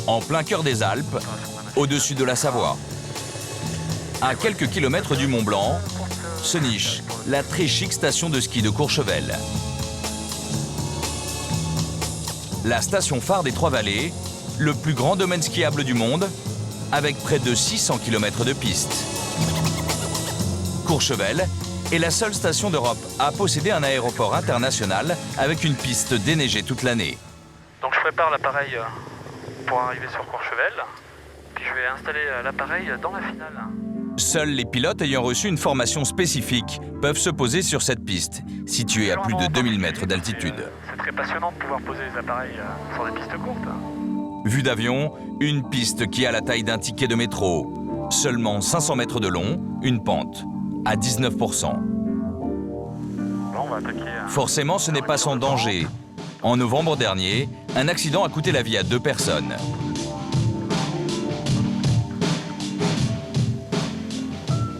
En plein cœur des Alpes, au-dessus de la Savoie. À quelques kilomètres du Mont Blanc, se niche la très chic station de ski de Courchevel. La station phare des Trois-Vallées, le plus grand domaine skiable du monde, avec près de 600 km de pistes. Courchevel est la seule station d'Europe à posséder un aéroport international avec une piste déneigée toute l'année. Donc je prépare l'appareil pour arriver sur Courchevel, puis je vais installer l'appareil dans la finale. Seuls les pilotes ayant reçu une formation spécifique peuvent se poser sur cette piste, située à plus de 2000 mètres d'altitude. C'est très passionnant de pouvoir poser les appareils sur des pistes courtes. Vue d'avion, une piste qui a la taille d'un ticket de métro. Seulement 500 mètres de long, une pente à 19%. Bon, on va attaquer. Forcément, ce n'est pas sans danger. En novembre dernier, un accident a coûté la vie à 2 personnes.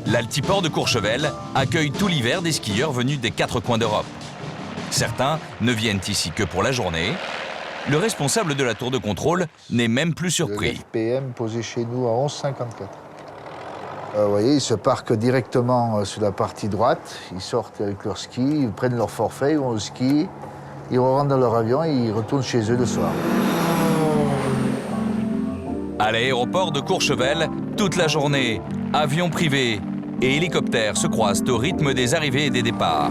L'altiport de Courchevel accueille tout l'hiver des skieurs venus des 4 coins d'Europe. Certains ne viennent ici que pour la journée. Le responsable de la tour de contrôle n'est même plus surpris. Le FPM posé chez nous à 11,54. Vous voyez, ils se parquent directement sur la partie droite. Ils sortent avec leur ski, ils prennent leur forfait, ils vont au ski, ils rentrent dans leur avion et ils retournent chez eux le soir. À l'aéroport de Courchevel, toute la journée, avions privés et hélicoptères se croisent au rythme des arrivées et des départs.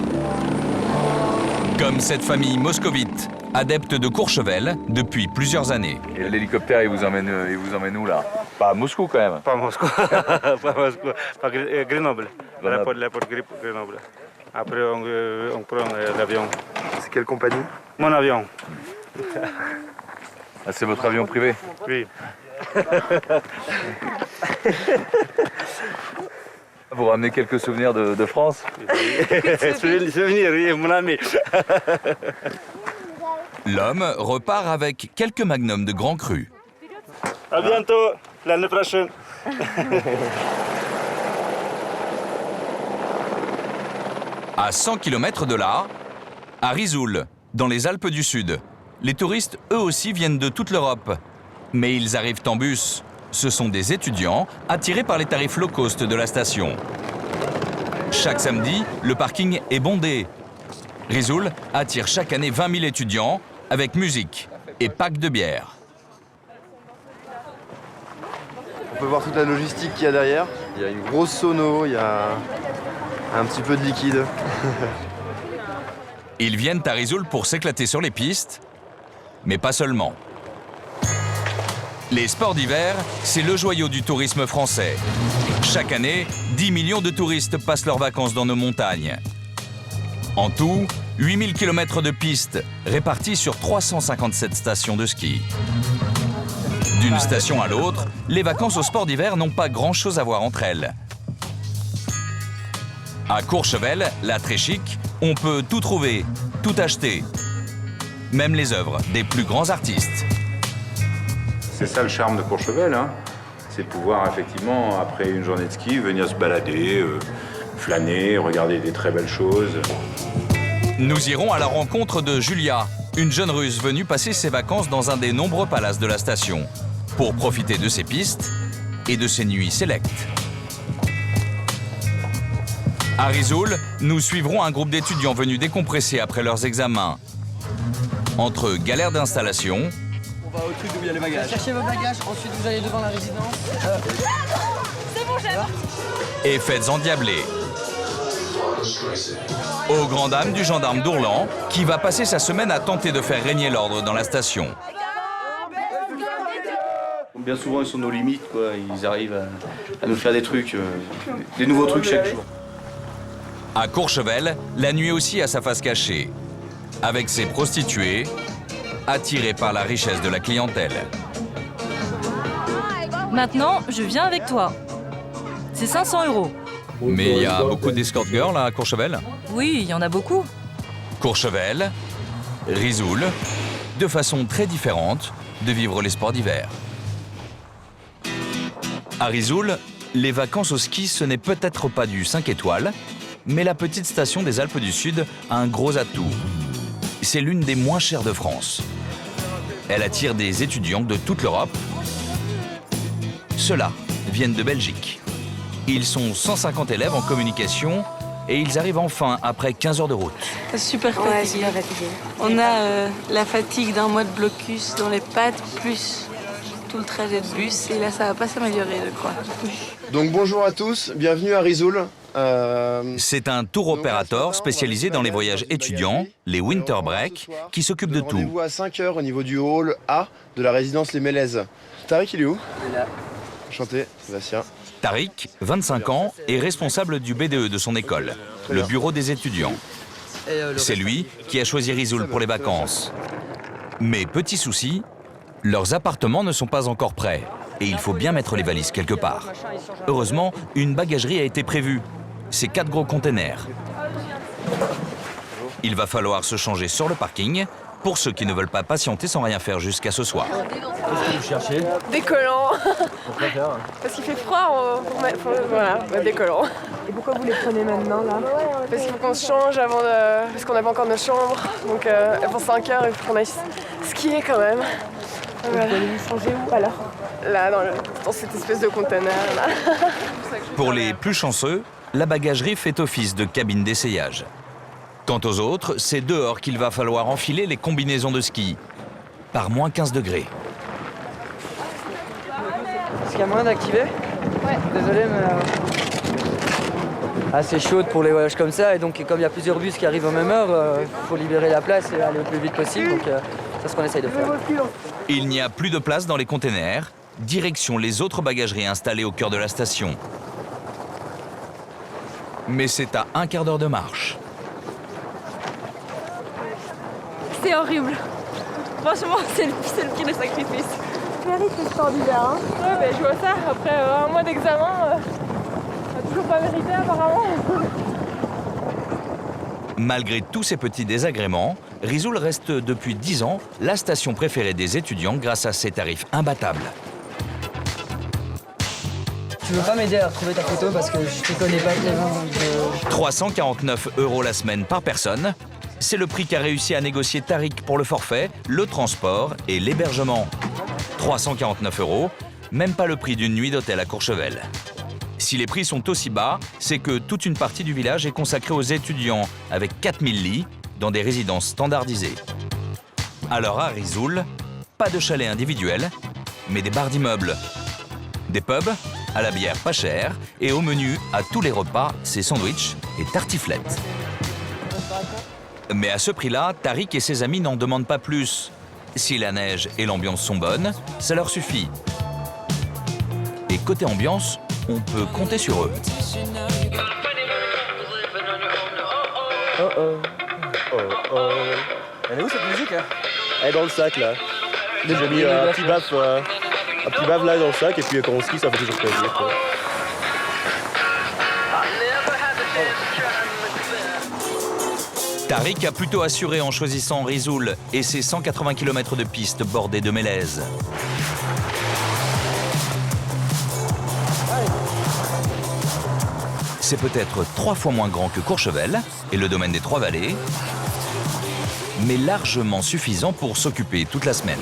Comme cette famille moscovite, adepte de Courchevel depuis plusieurs années. Et l'hélicoptère, il vous emmène où là? Pas à Moscou quand même. Pas Moscou, pas Moscou, pas Grenoble, l'aéroport Grenoble. Après, on prend l'avion. C'est quelle compagnie? Mon avion. Ah, c'est votre avion privé? Oui. Vous ramenez quelques souvenirs de France? Souvenir, oui, mon ami. L'homme repart avec quelques magnums de Grand Cru. À bientôt, l'année prochaine. À 100 km de là, à Risoul, dans les Alpes du Sud, les touristes, eux aussi, viennent de toute l'Europe. Mais ils arrivent en bus. Ce sont des étudiants attirés par les tarifs low cost de la station. Chaque samedi, le parking est bondé. Risoul attire chaque année 20 000 étudiants avec musique et packs de bière. On peut voir toute la logistique qu'il y a derrière. Il y a une grosse sono, il y a un petit peu de liquide. Ils viennent à Risoul pour s'éclater sur les pistes, mais pas seulement. Les sports d'hiver, c'est le joyau du tourisme français. Chaque année, 10 millions de touristes passent leurs vacances dans nos montagnes. En tout, 8000 km de pistes réparties sur 357 stations de ski. D'une station à l'autre, les vacances aux sports d'hiver n'ont pas grand-chose à voir entre elles. À Courchevel, là très chic, on peut tout trouver, tout acheter. Même les œuvres des plus grands artistes. C'est ça le charme de Courchevel, hein. C'est de pouvoir effectivement, après une journée de ski, venir se balader, flâner, regarder des très belles choses. Nous irons à la rencontre de Julia, une jeune Russe venue passer ses vacances dans un des nombreux palaces de la station, pour profiter de ses pistes et de ses nuits sélectes. À Risoul, nous suivrons un groupe d'étudiants venus décompresser après leurs examens. Entre galères d'installation, on va au truc où il y a les bagages. Cherchez vos bagages, ensuite vous allez devant la résidence. C'est bon, j'aime. Et fêtes endiablées. Aux grandes dames du gendarme d'Ourlan, qui va passer sa semaine à tenter de faire régner l'ordre dans la station. Bien souvent, ils sont nos limites, quoi. Ils arrivent à nous faire des trucs, des nouveaux trucs chaque jour. À Courchevel, la nuit aussi a sa face cachée, avec ses prostituées, attirées par la richesse de la clientèle. Maintenant, je viens avec toi. C'est 500 €. Mais il y a beaucoup d'escort girls à Courchevel. Oui, il y en a beaucoup. Courchevel, Risoul, de façon très différente de vivre les sports d'hiver. À Risoul, les vacances au ski, ce n'est peut-être pas du 5 étoiles, mais la petite station des Alpes du Sud a un gros atout. C'est l'une des moins chères de France. Elle attire des étudiants de toute l'Europe. Ceux-là viennent de Belgique. Ils sont 150 élèves en communication et ils arrivent enfin après 15 heures de route. Super fatigué. On a la fatigue d'un mois de blocus dans les pattes, plus tout le trajet de bus. Et là, ça va pas s'améliorer, je crois. Donc bonjour à tous, bienvenue à Risoul. C'est un tour opérateur spécialisé dans les voyages étudiants, les winter break, qui s'occupe de tout. Rendez-vous à 5h au niveau du hall A de la résidence Les Mélèzes. Tariq, il est où? Il est là. Enchanté, Sébastien. Tariq, 25 ans, est responsable du BDE de son école, le bureau des étudiants. C'est lui qui a choisi Risoul pour les vacances. Mais petit souci, leurs appartements ne sont pas encore prêts et il faut bien mettre les valises quelque part. Heureusement, une bagagerie a été prévue. C'est 4 gros containers. Il va falloir se changer sur le parking pour ceux qui ne veulent pas patienter sans rien faire jusqu'à ce soir. Qu'est-ce que vous cherchez? Des collants. Pourquoi faire? Parce qu'il fait froid, voilà, des collants. Et pourquoi vous les prenez maintenant là? Parce qu'il faut qu'on se change avant de... Parce qu'on n'a pas encore notre chambre. Donc pour 5 heures, il faut qu'on aille skier quand même. Voilà. Vous allez vous changer où alors? Là, dans cette espèce de container là. Pour les plus chanceux, la bagagerie fait office de cabine d'essayage. Quant aux autres, c'est dehors qu'il va falloir enfiler les combinaisons de ski, par moins 15 degrés. Est-ce qu'il y a moyen d'activer? Ouais. Désolé, mais... assez chaude pour les voyages comme ça, et donc comme il y a plusieurs bus qui arrivent en même heure, il faut libérer la place et aller au plus vite possible, donc c'est ce qu'on essaye de faire. Il n'y a plus de place dans les containers. Direction les autres bagageries installées au cœur de la station. Mais c'est à un quart d'heure de marche. C'est horrible. Franchement, c'est le pire des sacrifices. Paris, c'est extraordinaire, hein? Ouais, ben, je vois ça. Après un mois d'examen, on n'a toujours pas mérité apparemment. Malgré tous ces petits désagréments, Risoul reste depuis 10 ans la station préférée des étudiants grâce à ses tarifs imbattables. Tu veux pas m'aider à retrouver ta photo parce que je te connais pas tellement. 349 € la semaine par personne, c'est le prix qu'a réussi à négocier Tariq pour le forfait, le transport et l'hébergement. 349 €, même pas le prix d'une nuit d'hôtel à Courchevel. Si les prix sont aussi bas, c'est que toute une partie du village est consacrée aux étudiants, avec 4000 lits dans des résidences standardisées. Alors à Risoul, pas de chalet individuel, mais des bars d'immeubles. Des pubs, à la bière pas chère, et au menu, à tous les repas, c'est sandwichs et tartiflettes. Mais à ce prix-là, Tariq et ses amis n'en demandent pas plus. Si la neige et l'ambiance sont bonnes, ça leur suffit. Et côté ambiance, on peut compter sur eux. Oh oh. Oh oh. Elle est où cette musique hein? Elle est dans le sac là. J'ai mis un petit baf là dans le sac et puis quand on skie ça fait toujours plaisir. Quoi. Tariq a plutôt assuré en choisissant Risoul et ses 180 km de pistes bordées de mélèzes. C'est peut-être 3 fois moins grand que Courchevel et le domaine des Trois-Vallées, mais largement suffisant pour s'occuper toute la semaine.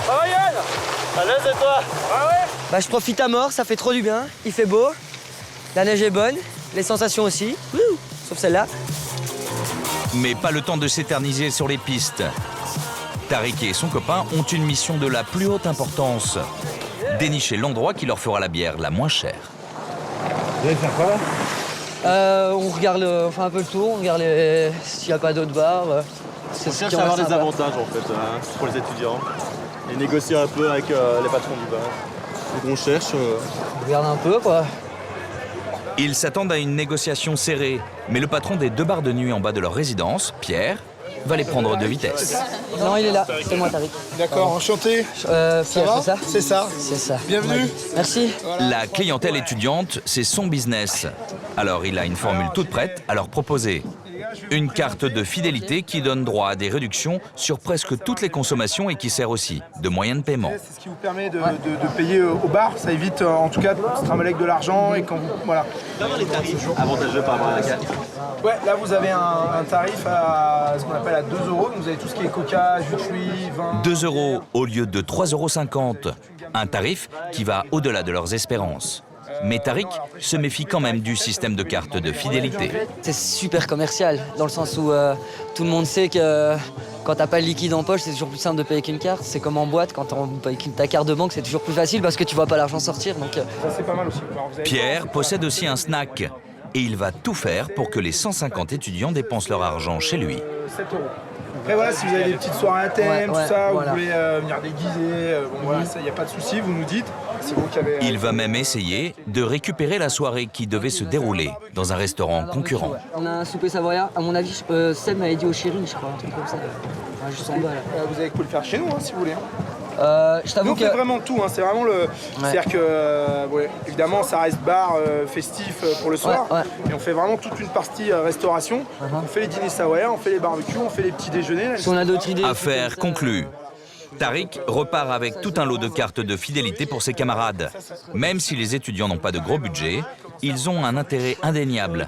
Oh Yann! À l'aise et toi? Ah ouais? Bah je profite à mort, ça fait trop du bien. Il fait beau, la neige est bonne, les sensations aussi, sauf celle-là. Mais pas le temps de s'éterniser sur les pistes. Tariq et son copain ont une mission de la plus haute importance. Dénicher l'endroit qui leur fera la bière la moins chère. Vous allez faire quoi là? On regarde, on fait un peu le tour, on regarde s'il n'y a pas d'autres bars. On cherche à avoir des avantages en fait pour les étudiants et négocier un peu avec les patrons du bar. Donc on cherche. On regarde un peu quoi. Ils s'attendent à une négociation serrée, mais le patron des 2 bars de nuit en bas de leur résidence, Pierre, va les prendre de vitesse. Non, il est là, c'est moi Tariq. D'accord, enchanté. Pierre, c'est ça? C'est ça. C'est ça. Bienvenue. Merci. La clientèle étudiante, c'est son business. Alors il a une formule toute prête à leur proposer. Une carte de fidélité qui donne droit à des réductions sur presque toutes les consommations et qui sert aussi de moyen de paiement. C'est ce qui vous permet de payer au bar. Ça évite en tout cas de se trimballer avec de l'argent et quand vous... Voilà. Les tarifs avantageux par rapport à la carte. Ouais, là vous avez un tarif à ce qu'on appelle à 2 €. Donc vous avez tout ce qui est coca, jus de fruits, vin... 2 € au lieu de 3,50 €. Un tarif qui va au-delà de leurs espérances. Mais Tariq se méfie quand même du système de carte de fidélité. C'est super commercial, dans le sens où tout le monde sait que quand t'as pas le liquide en poche, c'est toujours plus simple de payer qu'une carte. C'est comme en boîte, quand on paye ta carte de banque, c'est toujours plus facile parce que tu vois pas l'argent sortir. Donc, Ça c'est pas mal aussi. Pierre possède aussi un snack et il va tout faire pour que les 150 étudiants dépensent leur argent chez lui. 7 €. Après voilà, si vous avez des petites soirées à thème, tout ça, voilà. Vous voulez venir déguiser, bon voilà, ça y a pas de souci, vous nous dites. C'est vous qui avez... Il va même essayer de récupérer la soirée qui devait se dérouler dans un restaurant concurrent. On a un souper savoyard, à mon avis, Seb m'avait dit au Chéri, je crois, un truc comme ça. Enfin, juste en bas là. Vous pouvez le faire chez nous hein, si vous voulez. Je t'avoue nous, on fait vraiment tout, hein, c'est vraiment le... C'est-à-dire que, évidemment, ça reste bar festif pour le soir, et on fait vraiment toute une partie restauration. On fait les dîners savoyards, on fait les barbecues, on fait les petits déjeuners. Si on a d'autres idées... Affaire conclue. Tariq repart avec tout un lot de cartes de fidélité pour ses camarades. Même si les étudiants n'ont pas de gros budget, ils ont un intérêt indéniable.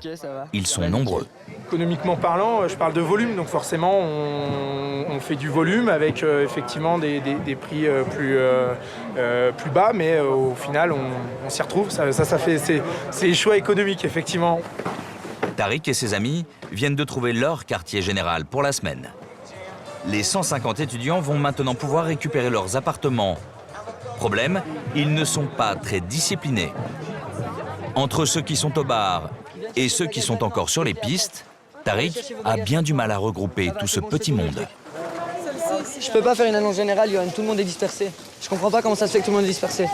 Ils sont nombreux. Économiquement parlant, je parle de volume, donc forcément on fait du volume avec effectivement des prix plus bas, mais au final on s'y retrouve. C'est les choix économiques, effectivement. Tariq et ses amis viennent de trouver leur quartier général pour la semaine. Les 150 étudiants vont maintenant pouvoir récupérer leurs appartements. Problème, ils ne sont pas très disciplinés. Entre ceux qui sont au bar et ceux qui sont encore sur les pistes, Tariq a bien du mal à regrouper tout ce petit monde. Je peux pas faire une annonce générale, Yoann, tout le monde est dispersé. Je comprends pas comment ça se fait que tout le monde est dispersé.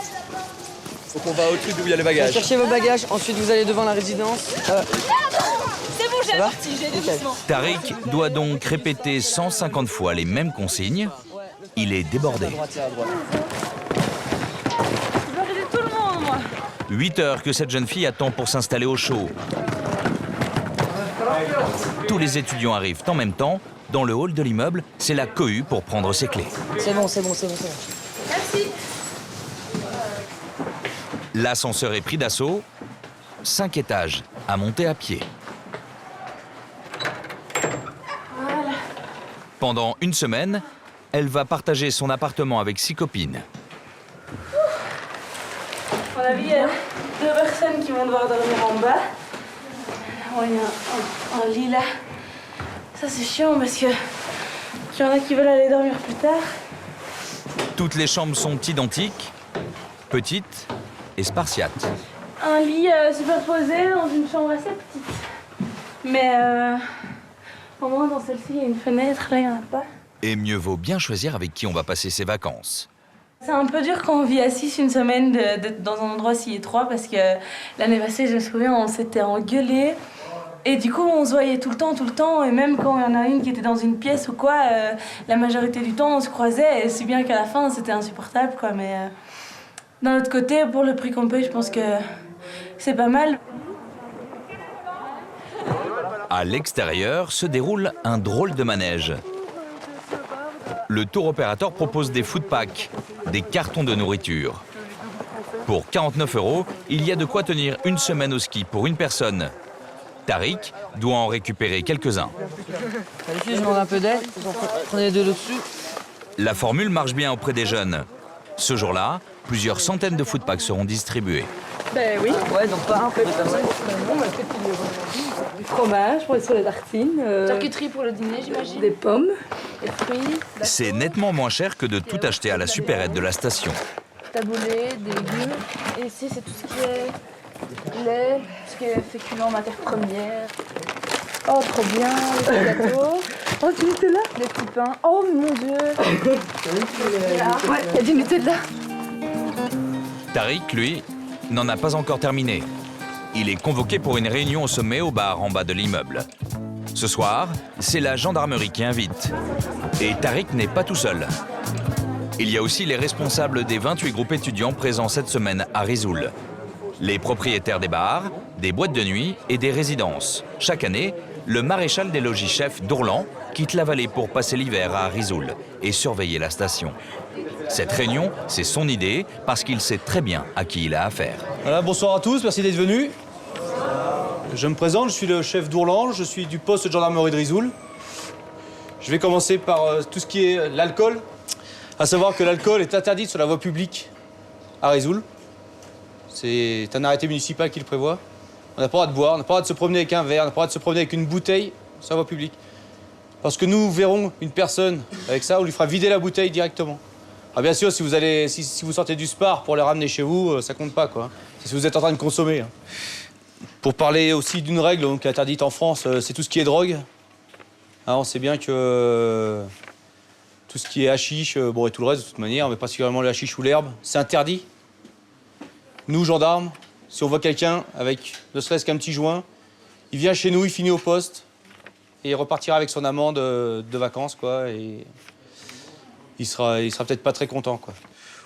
Faut qu'on va au truc où il y a les bagages. Cherchez vos bagages, ensuite vous allez devant la résidence. C'est bon, j'ai parti, j'ai des doucement. Tariq doit donc répéter 150 fois les mêmes consignes. Il est débordé. Je veux aider tout le monde, moi. 8 heures que cette jeune fille attend pour s'installer au chaud. Tous les étudiants arrivent en même temps. Dans le hall de l'immeuble, c'est la cohue pour prendre ses clés. C'est bon, c'est bon, c'est bon. Merci. L'ascenseur est pris d'assaut. 5 étages à monter à pied. Voilà. Pendant une semaine, elle va partager son appartement avec 6 copines. On a vu 2 personnes qui vont devoir dormir en bas. Il y a un lit là. Ça c'est chiant parce que il y en a qui veulent aller dormir plus tard. Toutes les chambres sont identiques, petites et spartiates. Un lit superposé dans une chambre assez petite. Mais au moins dans celle-ci il y a une fenêtre, là il n'y en a pas. Et mieux vaut bien choisir avec qui on va passer ses vacances. C'est un peu dur quand on vit à 6 une semaine d'être dans un endroit si étroit parce que l'année passée, je me souviens, on s'était engueulés. Et du coup, on se voyait tout le temps. Et même quand il y en a une qui était dans une pièce ou quoi, la majorité du temps, on se croisait. Et si bien qu'à la fin, c'était insupportable, quoi. Mais d'un autre côté, pour le prix qu'on paye, je pense que c'est pas mal. À l'extérieur se déroule un drôle de manège. Le tour opérateur propose des food packs, des cartons de nourriture. Pour 49 €, il y a de quoi tenir une semaine au ski pour une personne. Tariq doit en récupérer quelques-uns. Je demande un peu d'aide, prenez de l'eau dessus. La formule marche bien auprès des jeunes. Ce jour-là, plusieurs centaines de food packs seront distribués. Ben oui. Ouais, donc pas un peu de personnes. Du fromage pour les tartines. Charcuterie pour le dîner, j'imagine. Des pommes, des fruits. C'est nettement moins cher que de tout acheter à la supérette de la station. Taboulé, des légumes. Et ici, c'est tout ce qui est lait, tout ce qui est féculent, matière première. Oh, trop bien, les gâteaux. Oh, du Nutella. Des petits pains. Oh, mon Dieu. Ouais, il y a du Nutella. Tariq, lui, n'en a pas encore terminé. Il est convoqué pour une réunion au sommet au bar en bas de l'immeuble. Ce soir, c'est la gendarmerie qui invite. Et Tariq n'est pas tout seul. Il y a aussi les responsables des 28 groupes étudiants présents cette semaine à Risoul. Les propriétaires des bars, des boîtes de nuit et des résidences. Chaque année, le maréchal des logis-chefs Dourlan quitte la vallée pour passer l'hiver à Risoul et surveiller la station. Cette réunion, c'est son idée parce qu'il sait très bien à qui il a affaire. Voilà, bonsoir à tous, merci d'être venus. Je me présente, je suis le chef Dourlan, je suis du poste de gendarmerie de Risoul. Je vais commencer par tout ce qui est l'alcool. À savoir que l'alcool est interdit sur la voie publique à Risoul. C'est un arrêté municipal qui le prévoit. On n'a pas le droit de boire, on n'a pas le droit de se promener avec un verre, on n'a pas le droit de se promener avec une bouteille sur la voie publique. Parce que nous verrons une personne avec ça, on lui fera vider la bouteille directement. Alors bien sûr, si vous sortez du spar pour les ramener chez vous, ça compte pas, quoi. C'est si vous êtes en train de consommer. Hein. Pour parler aussi d'une règle donc, interdite en France, c'est tout ce qui est drogue. Alors, on sait bien que tout ce qui est hashish, bon, et tout le reste de toute manière, mais particulièrement le hashish ou l'herbe, c'est interdit. Nous, gendarmes, si on voit quelqu'un avec ne serait-ce qu'un petit joint, il vient chez nous, il finit au poste et il repartira avec son amende de vacances, quoi. Et il sera peut-être pas très content, quoi.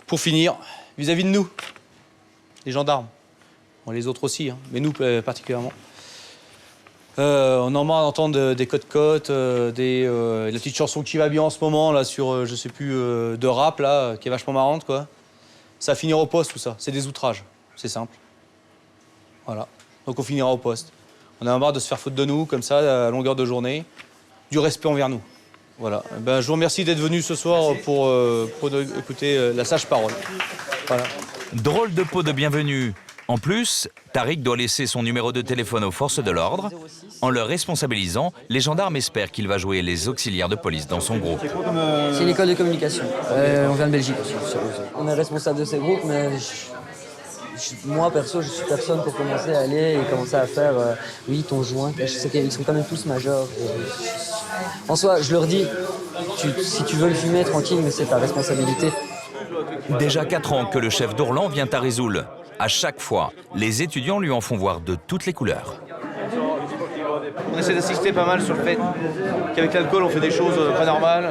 Pour finir, vis-à-vis de nous, les gendarmes, bon, les autres aussi, hein, mais nous particulièrement, on en marre d'entendre des cotes-cotes, la petite chanson qui va bien en ce moment, là, sur, je sais plus, de rap, là, qui est vachement marrante, quoi. Ça va finir au poste, tout ça. C'est des outrages. C'est simple. Voilà. Donc on finira au poste. On a marre de se faire foutre de nous, comme ça, à longueur de journée. Du respect envers nous. Voilà. Ben, je vous remercie d'être venus ce soir pour écouter la sage parole. Voilà. Drôle de pot de bienvenue. En plus, Tariq doit laisser son numéro de téléphone aux forces de l'ordre. En le responsabilisant, les gendarmes espèrent qu'il va jouer les auxiliaires de police dans son groupe. C'est une école de communication. On vient de Belgique aussi. On est responsable de ces groupes, mais moi, perso, je suis personne pour commencer à aller et commencer à faire oui, ton joint. Je sais qu'ils sont quand même tous majeurs. En soi, je leur dis, si tu veux le fumer, tranquille, mais c'est ta responsabilité. Déjà 4 ans que le chef Dourlan vient à Risoul. À chaque fois, les étudiants lui en font voir de toutes les couleurs. On essaie d'assister pas mal sur le fait qu'avec l'alcool, on fait des choses pas normales.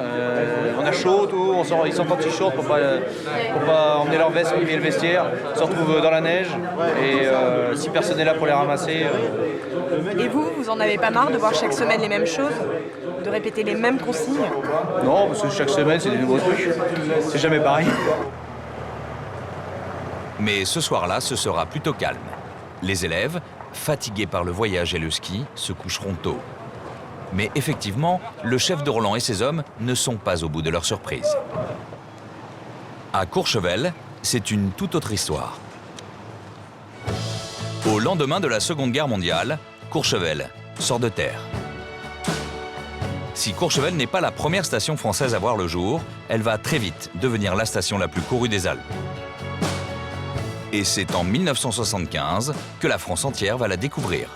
On a chaud, tout, ils sortent en t-shirt pour pas emmener leur veste, le vestiaire. Ils se retrouvent dans la neige et si personne n'est là pour les ramasser. Et vous en avez pas marre de voir chaque semaine les mêmes choses? De répéter les mêmes consignes? Non, parce que chaque semaine, c'est des nouveaux trucs. C'est jamais pareil. Mais ce soir-là, ce sera plutôt calme. Les élèves, fatigués par le voyage et le ski, se coucheront tôt. Mais effectivement, le chef Dourlan et ses hommes ne sont pas au bout de leur surprise. À Courchevel, c'est une toute autre histoire. Au lendemain de la Seconde Guerre mondiale, Courchevel sort de terre. Si Courchevel n'est pas la première station française à voir le jour, elle va très vite devenir la station la plus courue des Alpes. Et c'est en 1975 que la France entière va la découvrir.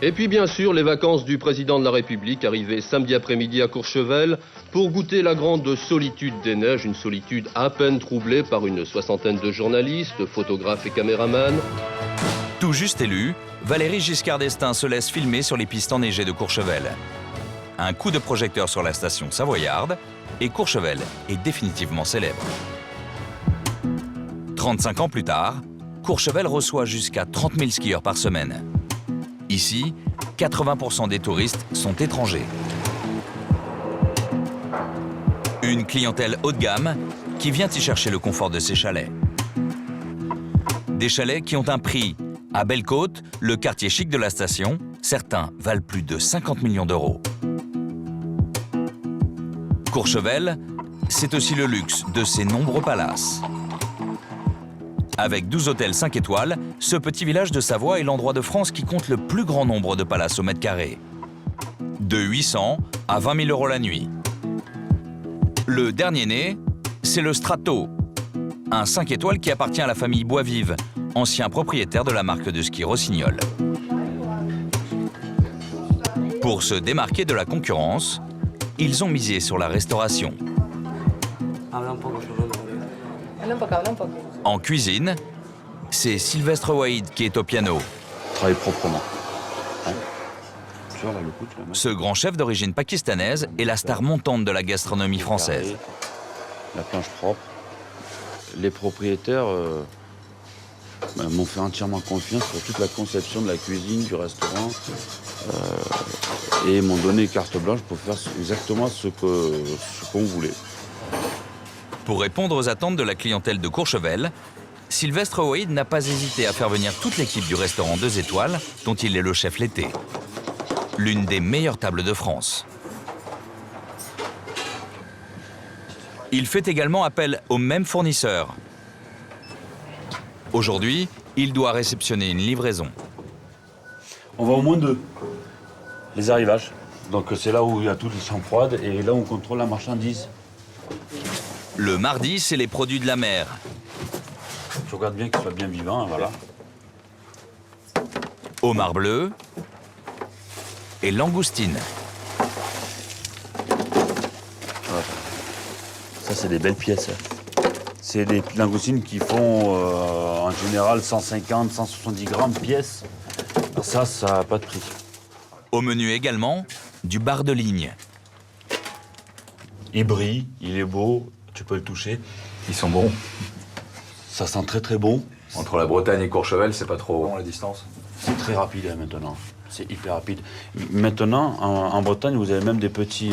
Et puis bien sûr, les vacances du président de la République arrivaient samedi après-midi à Courchevel pour goûter la grande solitude des neiges, une solitude à peine troublée par une soixantaine de journalistes, photographes et caméramans. Tout juste élu, Valéry Giscard d'Estaing se laisse filmer sur les pistes enneigées de Courchevel. Un coup de projecteur sur la station savoyarde et Courchevel est définitivement célèbre. 35 ans plus tard, Courchevel reçoit jusqu'à 30 000 skieurs par semaine. Ici, 80% des touristes sont étrangers. Une clientèle haut de gamme qui vient y chercher le confort de ses chalets. Des chalets qui ont un prix. À Belle-Côte, le quartier chic de la station, certains valent plus de 50 millions d'euros. Courchevel, c'est aussi le luxe de ses nombreux palaces. Avec 12 hôtels 5 étoiles, ce petit village de Savoie est l'endroit de France qui compte le plus grand nombre de palaces au mètre carré. De 800 à 20 000 euros la nuit. Le dernier né, c'est le Strato, un 5 étoiles qui appartient à la famille Boisvive, ancien propriétaire de la marque de ski Rossignol. Pour se démarquer de la concurrence, ils ont misé sur la restauration. En cuisine, c'est Sylvestre Waïd qui est au piano. Travaille proprement. Hein, tu vois, là, le coup, ce grand chef d'origine pakistanaise est la star montante de la gastronomie française. La planche propre. Les propriétaires m'ont fait entièrement confiance pour toute la conception de la cuisine, du restaurant, et m'ont donné carte blanche pour faire exactement ce qu'on voulait. Pour répondre aux attentes de la clientèle de Courchevel, Sylvestre Waïd n'a pas hésité à faire venir toute l'équipe du restaurant 2 étoiles, dont il est le chef l'été. L'une des meilleures tables de France. Il fait également appel aux mêmes fournisseurs. Aujourd'hui, il doit réceptionner une livraison. On va au moins 2. Les arrivages. Donc c'est là où il y a toutes les chambres froides et là où on contrôle la marchandise. Le mardi, c'est les produits de la mer. Je regarde bien qu'ils soient bien vivants, voilà. Homard bleu et langoustine. Voilà. Ça, c'est des belles pièces. C'est des langoustines qui font en général 150, 170 grammes pièce. Ça n'a pas de prix. Au menu également, du bar de ligne. Il brille, il est beau, tu peux le toucher. Ils sont bons. Ça sent très très bon. Entre la Bretagne et Courchevel, c'est pas trop long la distance. C'est très rapide maintenant. C'est hyper rapide. Maintenant, en Bretagne, vous avez même des petits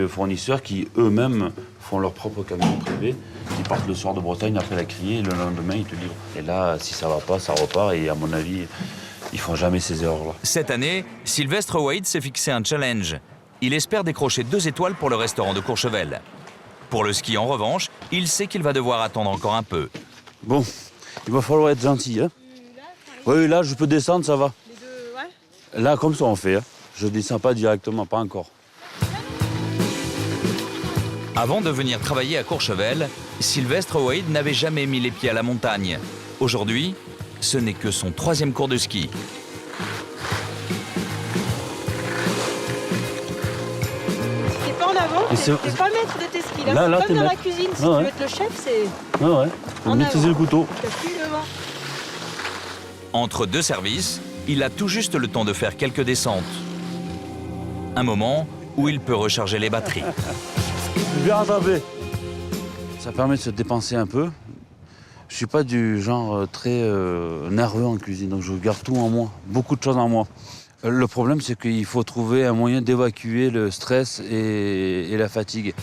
fournisseurs qui eux-mêmes font leur propre camion privé, qui partent le soir de Bretagne après la criée et le lendemain ils te livrent. Et là, si ça va pas, ça repart et à mon avis, ils font jamais ces erreurs-là. Cette année, Sylvestre Waïd s'est fixé un challenge. Il espère décrocher 2 étoiles pour le restaurant de Courchevel. Pour le ski, en revanche, il sait qu'il va devoir attendre encore un peu. Bon, il va falloir être gentil. Hein. Oui, là, je peux descendre, ça va. Les deux, ouais. Là, comme ça, on fait. Hein. Je descends pas directement, pas encore. Avant de venir travailler à Courchevel, Sylvestre Waïd n'avait jamais mis les pieds à la montagne. Aujourd'hui, ce n'est que son 3e cours de ski. T'es pas en avant, t'es pas maître de tes skis. Là, comme dans la cuisine, si tu veux être le chef, c'est... Ah ouais, faut maîtriser le couteau. T'as plus le vent. Entre 2 services, il a tout juste le temps de faire quelques descentes. Un moment où il peut recharger les batteries. Bien rattrapé. Ça permet de se dépenser un peu. Je suis pas du genre très nerveux en cuisine, donc je garde tout en moi, beaucoup de choses en moi. Le problème, c'est qu'il faut trouver un moyen d'évacuer le stress et la fatigue.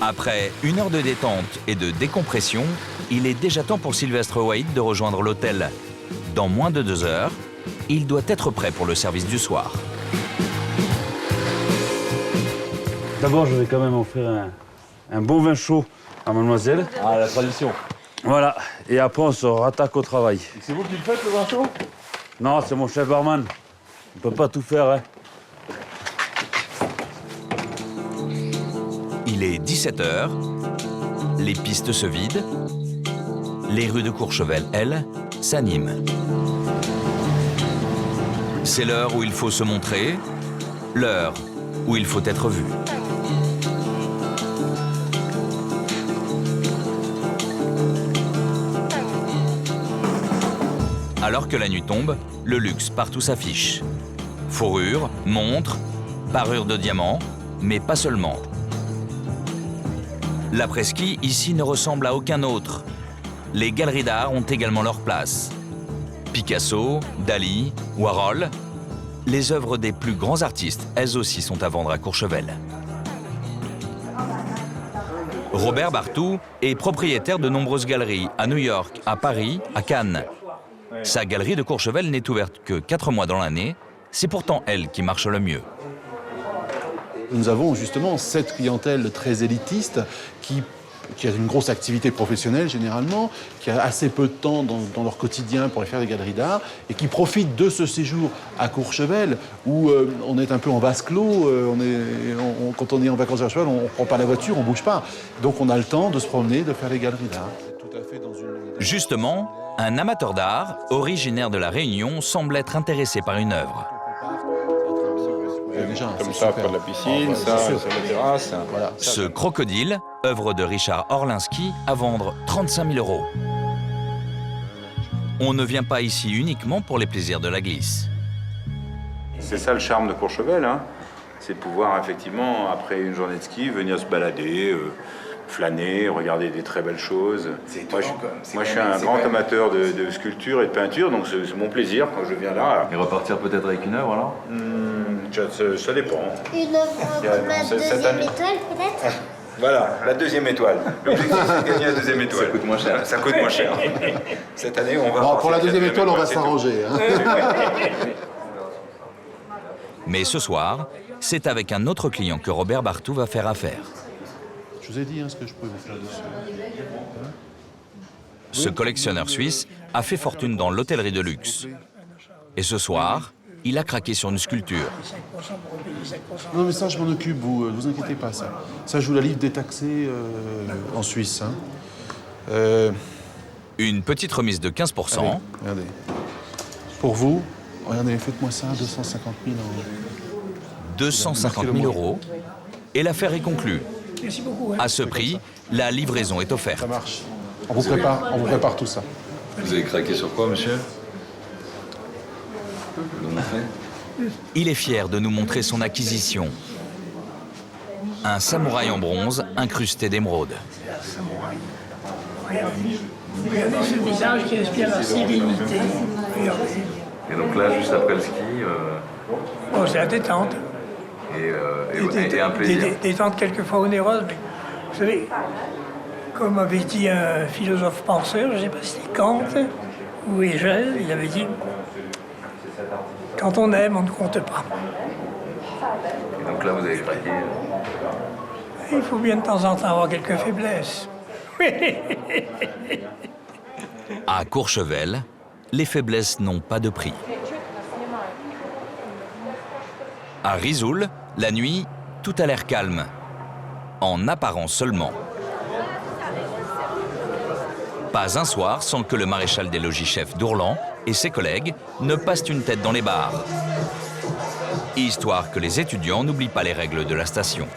Après 1 heure de détente et de décompression, il est déjà temps pour Sylvestre Waïd de rejoindre l'hôtel. Dans moins de 2 heures, il doit être prêt pour le service du soir. D'abord, je vais quand même offrir un bon vin chaud à mademoiselle. Ah, la tradition. Voilà, et après on se rattaque au travail. C'est vous qui le faites, le vin chaud? Non, c'est mon chef barman. On peut pas tout faire, hein. Il est 17h, les pistes se vident, les rues de Courchevel, elles, s'animent. C'est l'heure où il faut se montrer, l'heure où il faut être vu. Alors que la nuit tombe, le luxe partout s'affiche. Fourrure, montres, parures de diamants, mais pas seulement. L'après-ski ici ne ressemble à aucun autre. Les galeries d'art ont également leur place. Picasso, Dali, Warhol, les œuvres des plus grands artistes, elles aussi sont à vendre à Courchevel. Robert Bartou est propriétaire de nombreuses galeries à New York, à Paris, à Cannes. Sa galerie de Courchevel n'est ouverte que 4 mois dans l'année. C'est pourtant elle qui marche le mieux. Nous avons justement cette clientèle très élitiste qui a une grosse activité professionnelle généralement, qui a assez peu de temps dans leur quotidien pour aller faire des galeries d'art et qui profite de ce séjour à Courchevel où on est un peu en vase clos, quand on est en vacances à Courchevel, on ne prend pas la voiture, on ne bouge pas. Donc on a le temps de se promener, de faire les galeries d'art. Justement, un amateur d'art, originaire de La Réunion, semble être intéressé par une œuvre. Comme ça, près de la piscine, ça, sur la terrasse. Voilà. Ce crocodile, œuvre de Richard Orlinski, à vendre 35 000 €. On ne vient pas ici uniquement pour les plaisirs de la glisse. C'est ça le charme de Courchevel, hein. C'est pouvoir effectivement, après une journée de ski, venir se balader, flâner, regarder des très belles choses. Moi, je suis un grand amateur de sculpture et de peinture, donc c'est mon plaisir quand je viens là. Et repartir peut-être avec une œuvre alors Ça dépend. Une œuvre, la deuxième étoile peut-être. Voilà, la deuxième étoile. L'objectif, c'est de gagner la deuxième étoile. Ça coûte moins cher. Ça coûte moins cher. Cette année, on va... Bon, pour la deuxième étoile, on va s'arranger. Hein. Mais ce soir, c'est avec un autre client que Robert Barthou va faire affaire. Je vous ai dit ce que je pouvais vous faire dessus. Ce collectionneur suisse a fait fortune dans l'hôtellerie de luxe. Et ce soir, il a craqué sur une sculpture. Non mais ça, je m'en occupe, vous inquiétez pas, ça. Ça, je vous la livre détaxée en Suisse. Hein. Une petite remise de 15%. Allez, regardez. Pour vous, regardez, faites-moi ça, 250 000 euros. 250 000 euros. Et l'affaire est conclue. Merci beaucoup. À ce prix, la livraison est offerte. Ça marche. On vous prépare tout ça. Vous avez craqué sur quoi, monsieur? Il est fier de nous montrer son acquisition. Un samouraï en bronze incrusté d'émeraude. Regardez ce visage qui inspire la sérénité. Regardez. Et donc là, juste après le ski... Oh, c'est la détente. Et un plaisir. Détente quelquefois onéreuse, mais vous savez, comme avait dit un philosophe penseur, je ne sais pas si c'est Kant ou Hegel, il avait dit quand on aime, on ne compte pas. Et donc là, vous avez craqué. Il faut bien de temps en temps avoir quelques faiblesses. À Courchevel, les faiblesses n'ont pas de prix. À Risoul, la nuit, tout a l'air calme, en apparence seulement. Pas un soir sans que le maréchal des logis-chefs d'Ourlan et ses collègues ne passent une tête dans les bars. Histoire que les étudiants n'oublient pas les règles de la station.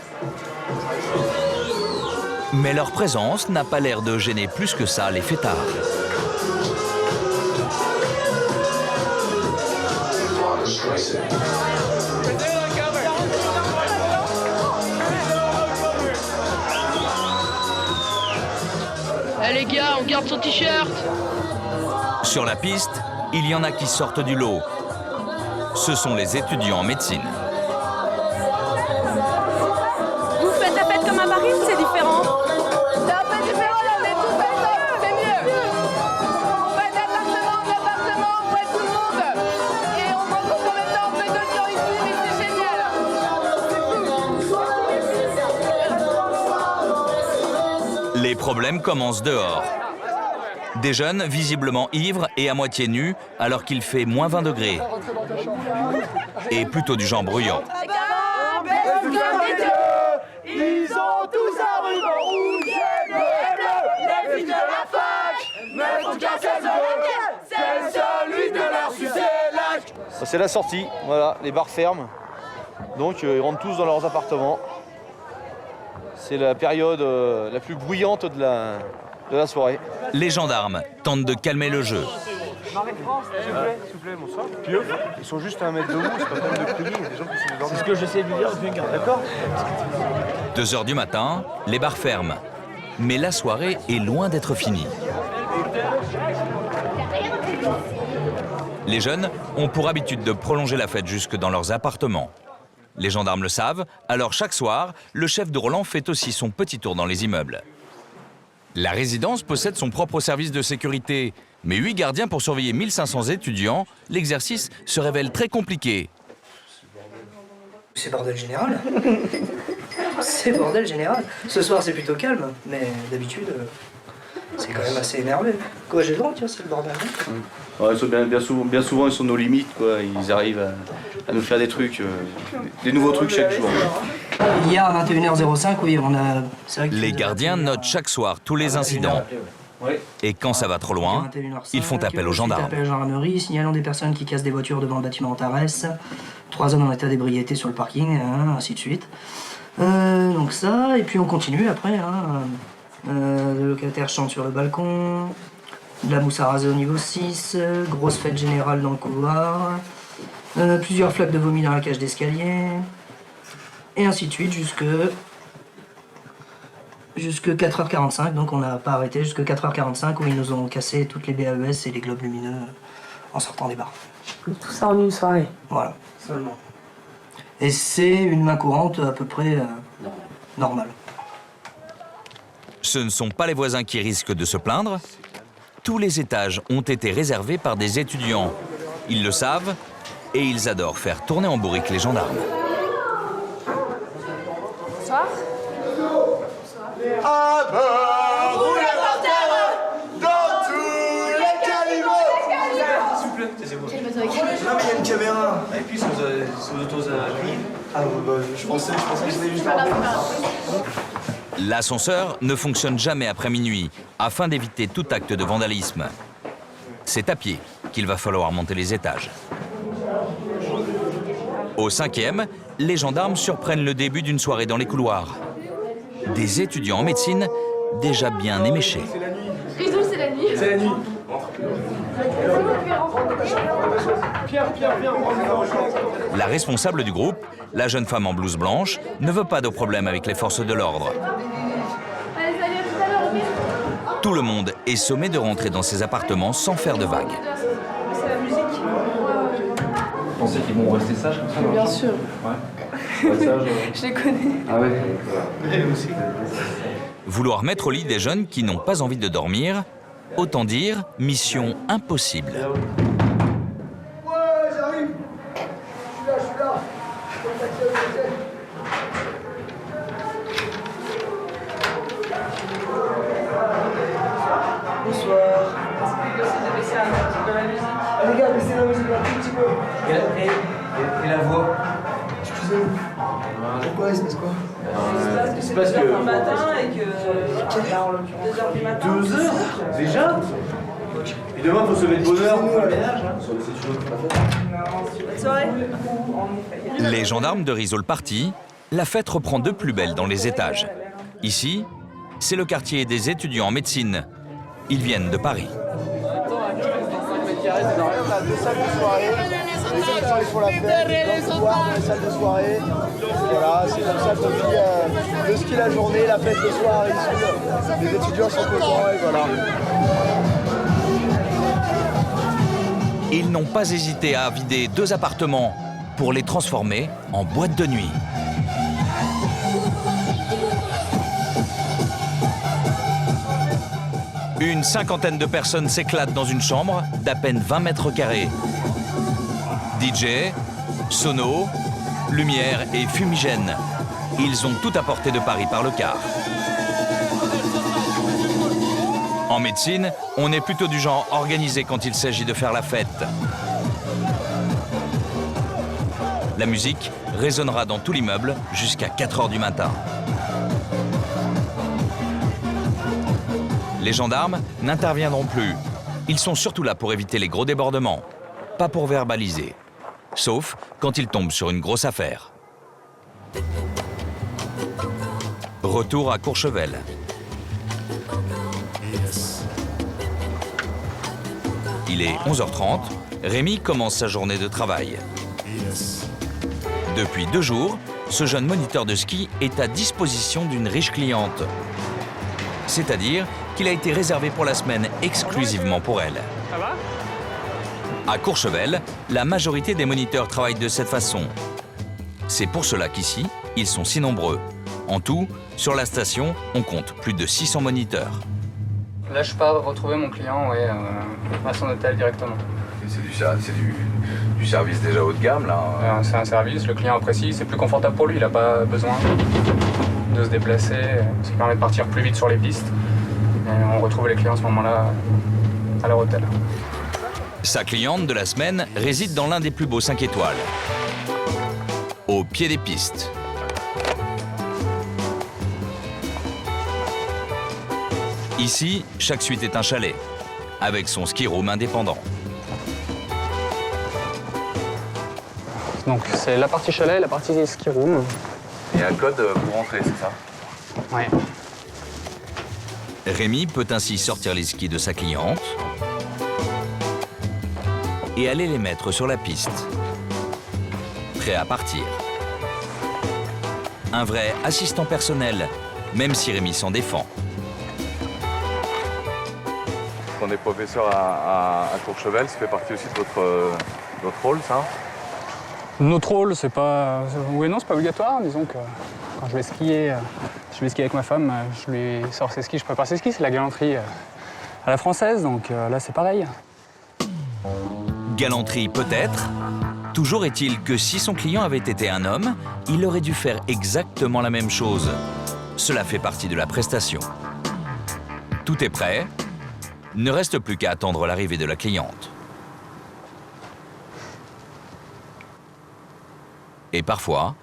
Mais leur présence n'a pas l'air de gêner plus que ça les fêtards. Eh les gars, on garde son t-shirt. Sur la piste, il y en a qui sortent du lot. Ce sont les étudiants en médecine. Vous faites la fête comme à Paris ou c'est différent? C'est un peu différent, là, mais tout fait, c'est mieux. On fait d'appartement en appartement, on voit tout le monde. Et on rencontre en même temps, on fait d'autres gens ici, mais c'est génial. Les problèmes commencent dehors. Des jeunes visiblement ivres et à moitié nus alors qu'il fait moins 20 degrés. Et plutôt du genre bruyant. Ils ont tous un ruban rouge et bleu. Les filles de la fac me font casser les oreilles. C'est celui de leur sucer la... C'est la sortie, voilà, les bars ferment. Donc ils rentrent tous dans leurs appartements. C'est la période la plus bruyante de la soirée. Les gendarmes tentent de calmer le jeu. Marie-France, s'il vous plaît, bonsoir. Ils sont juste à 1 mètre de vous, c'est pas comme de crier, il y a des gens qui sont... C'est ce que j'essaie de lui dire, je viens garder, d'accord? 2 h du matin, les bars ferment. Mais la soirée est loin d'être finie. Les jeunes ont pour habitude de prolonger la fête jusque dans leurs appartements. Les gendarmes le savent, alors chaque soir, le chef de Roland fait aussi son petit tour dans les immeubles. La résidence possède son propre service de sécurité, mais 8 gardiens pour surveiller 1500 étudiants, l'exercice se révèle très compliqué. C'est bordel général. C'est bordel général. Ce soir, c'est plutôt calme, mais d'habitude, c'est quand même assez énervé. Quoi, j'ai le droit, tiens, c'est le bordel. Ouais, ils sont bien souvent, ils sont nos limites, quoi. Ils arrivent à nous faire des trucs, des nouveaux trucs chaque jour. Hier, à 21h05, oui, on a... Les gardiens notent chaque soir tous les incidents. Et quand ça va trop loin, ils font appel aux gendarmes. Appel à la gendarmerie, signalant des personnes qui cassent des voitures devant le bâtiment Antares. 3 hommes en état d'ébriété sur le parking, ainsi de suite. Donc ça, et puis on continue après. Le locataire chante sur le balcon. De la mousse à raser au niveau 6. Grosse fête générale dans le couloir. Plusieurs flaques de vomi dans la cage d'escalier. Et ainsi de suite jusque Jusque 4h45, donc on n'a pas arrêté jusque 4h45 où ils nous ont cassé toutes les BAES et les globes lumineux en sortant des bars. Tout ça en une soirée. Voilà. Seulement. Et c'est une main courante à peu près normale. Ce ne sont pas les voisins qui risquent de se plaindre. Tous les étages ont été réservés par des étudiants. Ils le savent et ils adorent faire tourner en bourrique les gendarmes. Bonsoir. À bord, roule par terre, dans tous les caniveaux. S'il vous plaît, taisez-vous. Non, mais il y a une caméra. Et puis, ça vous autorise à crier. Ah, bah, je pensais que c'était juste un L'ascenseur ne fonctionne jamais après minuit, afin d'éviter tout acte de vandalisme. C'est à pied qu'il va falloir monter les étages. Au 5e, les gendarmes surprennent le début d'une soirée dans les couloirs. Des étudiants en médecine déjà bien éméchés. Rizoul, c'est la nuit. C'est la nuit. Pierre, viens. La responsable du groupe, la jeune femme en blouse blanche, ne veut pas de problème avec les forces de l'ordre. Allez, salut, à tout à l'heure, ok? Tout le monde est sommé de rentrer dans ses appartements sans faire de vagues. C'est la musique. Vous pensez qu'ils vont rester sages comme ça? Bien sûr. Ouais. Je les connais. Ah ouais. Vouloir mettre au lit des jeunes qui n'ont pas envie de dormir, autant dire mission impossible. Ouais, j'arrive. Je suis là. Bonsoir. Ah, les gars, baissez la musique un tout petit peu. Et la voix. Excusez-moi. Pourquoi il se passe quoi? Il se passe que... matin et que... 2h du matin. 2 heures déjà? Et demain, il faut se lever de bonne heure pour le ménage. Bonne soirée. Les gendarmes de Rizoul partis, la fête reprend de plus belle dans les étages. Ici, c'est le quartier des étudiants en médecine. Ils viennent de Paris. On a 2 salles de soirée. Les étudiants ils font la fête, les soirs, les salles de soirée. Voilà, c'est comme ça qu'on vit le ski la journée, la fête le soir. Les étudiants sont contents et voilà. Ils n'ont pas hésité à vider 2 appartements pour les transformer en boîte de nuit. Une cinquantaine de personnes s'éclatent dans une chambre d'à peine 20 mètres carrés. DJ, sono, lumière et fumigène. Ils ont tout apporté de Paris par le car. En médecine, on est plutôt du genre organisé quand il s'agit de faire la fête. La musique résonnera dans tout l'immeuble jusqu'à 4 h du matin. Les gendarmes n'interviendront plus. Ils sont surtout là pour éviter les gros débordements, pas pour verbaliser. Sauf quand ils tombent sur une grosse affaire. Retour à Courchevel. Il est 11h30. Rémi commence sa journée de travail. Depuis 2 jours, ce jeune moniteur de ski est à disposition d'une riche cliente. C'est-à-dire qu'il a été réservé pour la semaine exclusivement pour elle. Ça va? À Courchevel, la majorité des moniteurs travaillent de cette façon. C'est pour cela qu'ici, ils sont si nombreux. En tout, sur la station, on compte plus de 600 moniteurs. Là, je pars retrouver mon client à son hôtel directement. C'est du service déjà haut de gamme, là. C'est un service, le client apprécie, c'est plus confortable pour lui, il n'a pas besoin de se déplacer. Ça permet de partir plus vite sur les pistes. Et on retrouve les clients à ce moment-là à leur hôtel. Sa cliente de la semaine réside dans l'un des plus beaux 5 étoiles, au pied des pistes. Ici, chaque suite est un chalet, avec son ski room indépendant. Donc c'est la partie chalet, la partie ski room. Il y a un code pour rentrer, c'est ça? Oui. Rémi peut ainsi sortir les skis de sa cliente et aller les mettre sur la piste. Prêt à partir. Un vrai assistant personnel, même si Rémi s'en défend. On est professeur à Courchevel, ça fait partie aussi de votre rôle, ça? Notre rôle, c'est pas... Oui, non, c'est pas obligatoire. Disons que quand je vais skier avec ma femme, je lui sors ses skis, je prépare ses skis, c'est la galanterie à la française, donc là, c'est pareil. Galanterie peut-être. Toujours est-il que si son client avait été un homme, il aurait dû faire exactement la même chose. Cela fait partie de la prestation. Tout est prêt. Ne reste plus qu'à attendre l'arrivée de la cliente. Et parfois,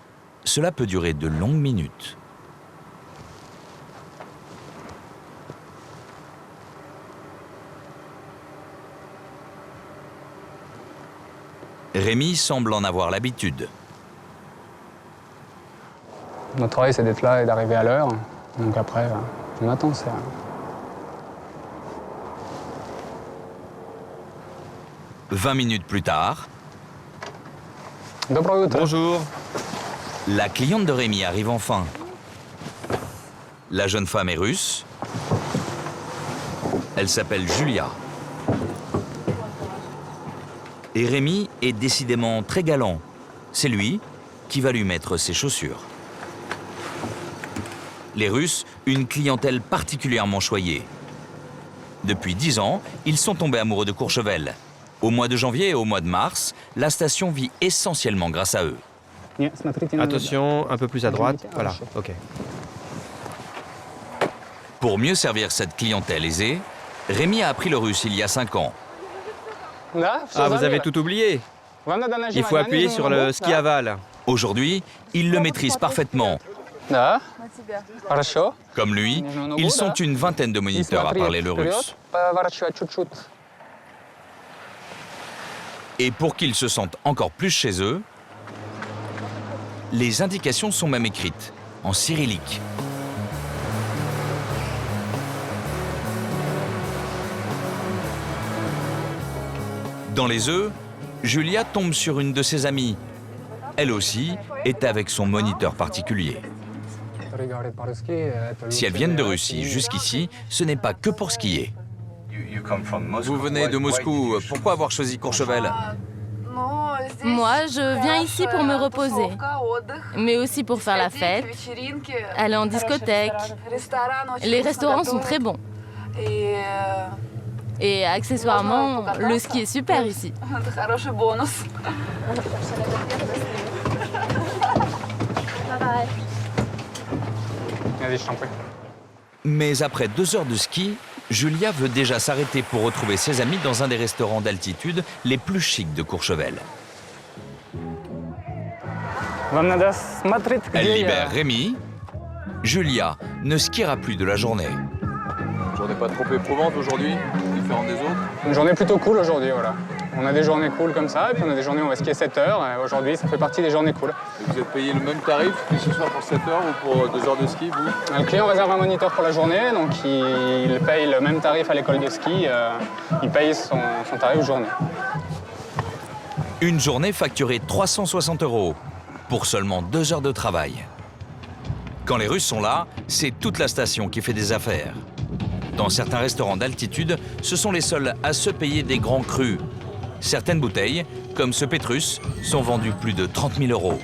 cela peut durer de longues minutes. Rémi semble en avoir l'habitude. Notre travail, c'est d'être là et d'arriver à l'heure. Donc après, on attend. 20 minutes plus tard... Bonjour. La cliente de Rémi arrive enfin. La jeune femme est russe. Elle s'appelle Julia. Et Rémi est décidément très galant. C'est lui qui va lui mettre ses chaussures. Les Russes, une clientèle particulièrement choyée. Depuis 10 ans, ils sont tombés amoureux de Courchevel. Au mois de janvier et au mois de mars, la station vit essentiellement grâce à eux. Attention, un peu plus à droite. Voilà, ok. Pour mieux servir cette clientèle aisée, Rémi a appris le russe il y a 5 ans. Ah, vous avez tout oublié. Il faut appuyer sur le ski aval. Aujourd'hui, il le maîtrise parfaitement. Comme lui, ils sont une vingtaine de moniteurs à parler le russe. Et pour qu'ils se sentent encore plus chez eux, les indications sont même écrites, en cyrillique. Dans les œufs, Julia tombe sur une de ses amies. Elle aussi est avec son moniteur particulier. Si elles viennent de Russie jusqu'ici, ce n'est pas que pour skier. Vous venez de Moscou, pourquoi avoir choisi Courchevel? Moi, je viens ici pour me reposer, mais aussi pour faire la fête, aller en discothèque. Les restaurants sont très bons. Et accessoirement, le ski est super ici. Mais après 2 heures de ski, Julia veut déjà s'arrêter pour retrouver ses amis dans un des restaurants d'altitude les plus chics de Courchevel. Elle libère Rémi. Julia ne skiera plus de la journée. Une journée pas trop éprouvante aujourd'hui, différente des autres? Une journée plutôt cool aujourd'hui, voilà. On a des journées cool comme ça, et puis on a des journées où on va skier 7 heures. Aujourd'hui, ça fait partie des journées cool. Et vous êtes payé le même tarif, que ce soit pour 7 heures ou pour 2 heures de ski, vous? Le client réserve un moniteur pour la journée, donc il paye le même tarif à l'école de ski. Il paye son tarif journée. Une journée facturée 360 € pour seulement 2 heures de travail. Quand les Russes sont là, c'est toute la station qui fait des affaires. Dans certains restaurants d'altitude, ce sont les seuls à se payer des grands crus. Certaines bouteilles, comme ce Pétrus, sont vendues plus de 30 000 €.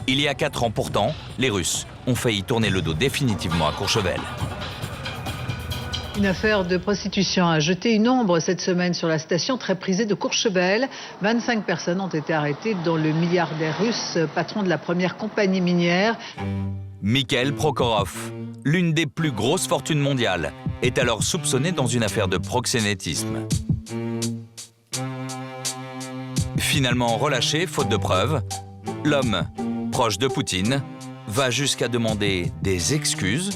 Il y a 4 ans pourtant, les Russes ont failli tourner le dos définitivement à Courchevel. Une affaire de prostitution a jeté une ombre cette semaine sur la station très prisée de Courchevel. 25 personnes ont été arrêtées, dont le milliardaire russe, patron de la première compagnie minière. Mikhail Prokhorov, l'une des plus grosses fortunes mondiales, est alors soupçonné dans une affaire de proxénétisme. Finalement relâché, faute de preuves, l'homme, proche de Poutine, va jusqu'à demander des excuses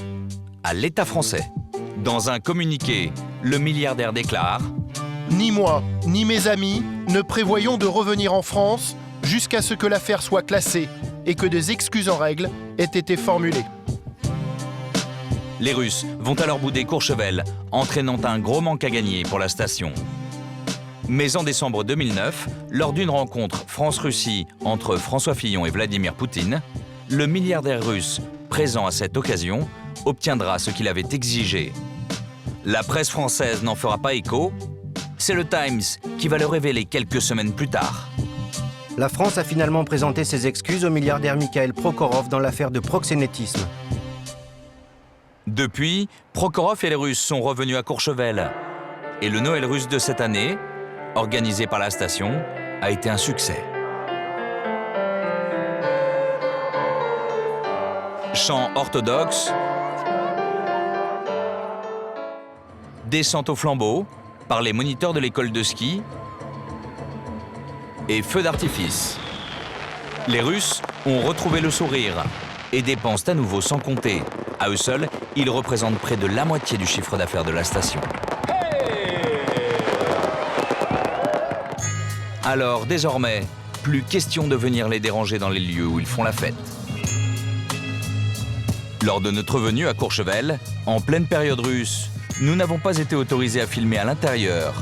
à l'État français. Dans un communiqué, le milliardaire déclare « Ni moi, ni mes amis ne prévoyons de revenir en France jusqu'à ce que l'affaire soit classée et que des excuses en règle aient été formulées. » Les Russes vont alors bouder Courchevel, entraînant un gros manque à gagner pour la station. Mais en décembre 2009, lors d'une rencontre France-Russie entre François Fillon et Vladimir Poutine, le milliardaire russe, présent à cette occasion, obtiendra ce qu'il avait exigé. La presse française n'en fera pas écho. C'est le Times qui va le révéler quelques semaines plus tard. La France a finalement présenté ses excuses au milliardaire Mikhail Prokhorov dans l'affaire de proxénétisme. Depuis, Prokhorov et les Russes sont revenus à Courchevel. Et le Noël russe de cette année, organisé par la station, a été un succès. Chants orthodoxes, descente au flambeau par les moniteurs de l'école de ski et feux d'artifice. Les Russes ont retrouvé le sourire et dépensent à nouveau sans compter. À eux seuls, ils représentent près de la moitié du chiffre d'affaires de la station. Alors, désormais, plus question de venir les déranger dans les lieux où ils font la fête. Lors de notre venue à Courchevel, en pleine période russe, nous n'avons pas été autorisés à filmer à l'intérieur.